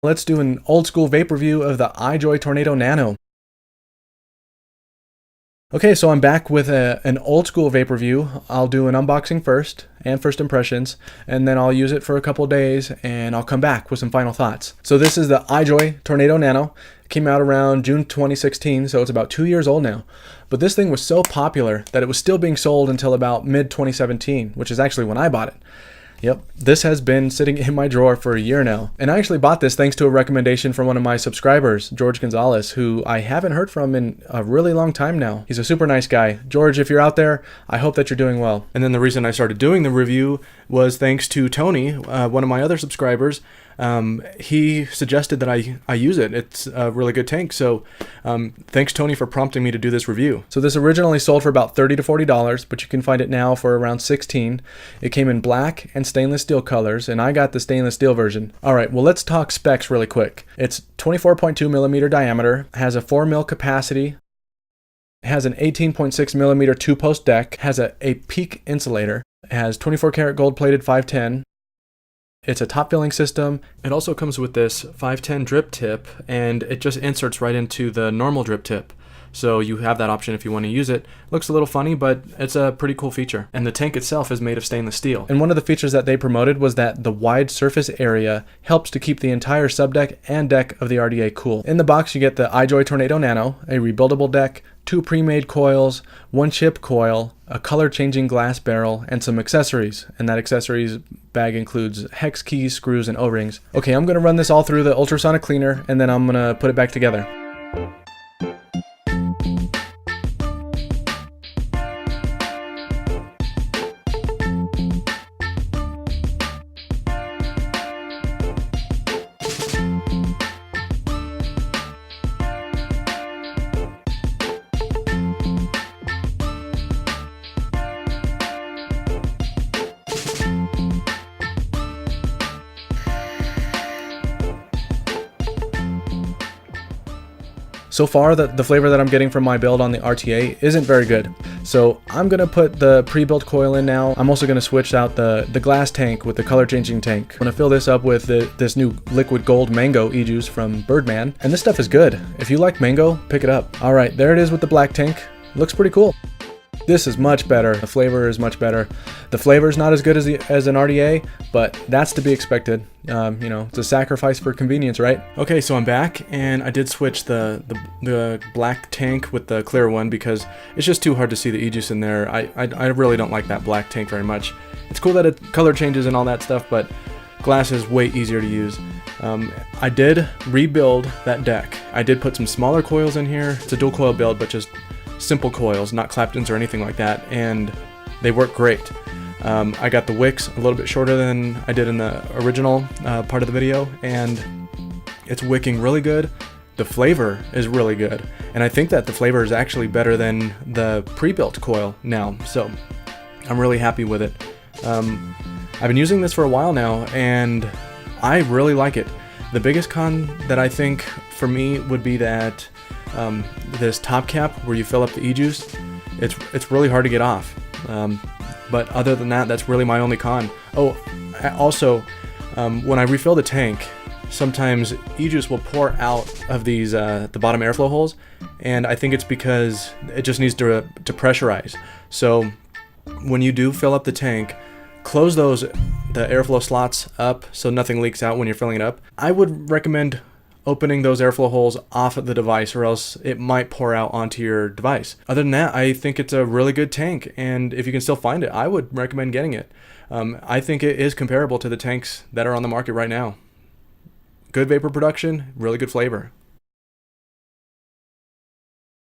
Let's do an old school vape review of the iJoy Tornado Nano. Okay, so I'm back with an old school vape review. I'll do an unboxing first and first impressions, and then I'll use it for a couple days and I'll come back with some final thoughts. So this is the iJoy Tornado Nano. It came out around June 2016, so it's about 2 years old now. But this thing was so popular that it was still being sold until about mid 2017, which is actually when I bought it. Yep, this has been sitting in my drawer for a year now. And I actually bought this thanks to a recommendation from one of my subscribers, George Gonzalez, who I haven't heard from in a really long time now. He's a super nice guy. George, if you're out there, I hope that you're doing well. And then the reason I started doing the review was thanks to Tony, one of my other subscribers. He suggested that I use it. It's a really good tank. So thanks Tony for prompting me to do this review. So this originally sold for about $30 to $40, but you can find it now for around $16. It came in black and stainless steel colors, and I got the stainless steel version. All right, well, let's talk specs really quick. It's 24.2 millimeter diameter, has a 4 mil capacity, has an 18.6 millimeter 2-post deck, has a peak insulator, has 24 karat gold plated 510. It's a top filling system. It also comes with this 510 drip tip, and it just inserts right into the normal drip tip. So you have that option if you want to use it. Looks a little funny, but it's a pretty cool feature. And the tank itself is made of stainless steel. And one of the features that they promoted was that the wide surface area helps to keep the entire subdeck and deck of the RDA cool. In the box, you get the iJoy Tornado Nano, a rebuildable deck, 2 pre-made coils, 1 chip coil, a color-changing glass barrel, and some accessories. And that accessories bag includes hex keys, screws, and O-rings. Okay, I'm gonna run this all through the ultrasonic cleaner, and then I'm gonna put it back together. So far, the flavor that I'm getting from my build on the RTA isn't very good. So I'm gonna put the pre-built coil in now. I'm also gonna switch out the glass tank with the color changing tank. I'm gonna fill this up with this new liquid gold mango e-juice from Birdman. And this stuff is good. If you like mango, pick it up. All right, there it is with the black tank. Looks pretty cool. This is much better. The flavor is much better. The flavor is not as good as an RDA, but that's to be expected. You know, it's a sacrifice for convenience, right? Okay, so I'm back, and I did switch the black tank with the clear one because it's just too hard to see the e-juice in there. I really don't like that black tank very much. It's cool that it color changes and all that stuff, but glass is way easier to use. I did rebuild that deck. I did put some smaller coils in here. It's a dual coil build, but just simple coils, not Claptons or anything like that, and they work great. I got the wicks a little bit shorter than I did in the original part of the video, and it's wicking really good. The flavor is really good, and I think that the flavor is actually better than the pre-built coil now, so I'm really happy with it. I've been using this for a while now, and I really like it. The biggest con that I think for me would be that this top cap where you fill up the e-juice, it's really hard to get off. But other than that, that's really my only con. Oh, also, when I refill the tank, sometimes e-juice will pour out of these the bottom airflow holes, and I think it's because it just needs to pressurize. So when you do fill up the tank, close the airflow slots up so nothing leaks out when you're filling it up. I would recommend opening those airflow holes off of the device, or else it might pour out onto your device. Other than that, I think it's a really good tank, and if you can still find it, I would recommend getting it. I think it is comparable to the tanks that are on the market right now. Good vapor production, really good flavor.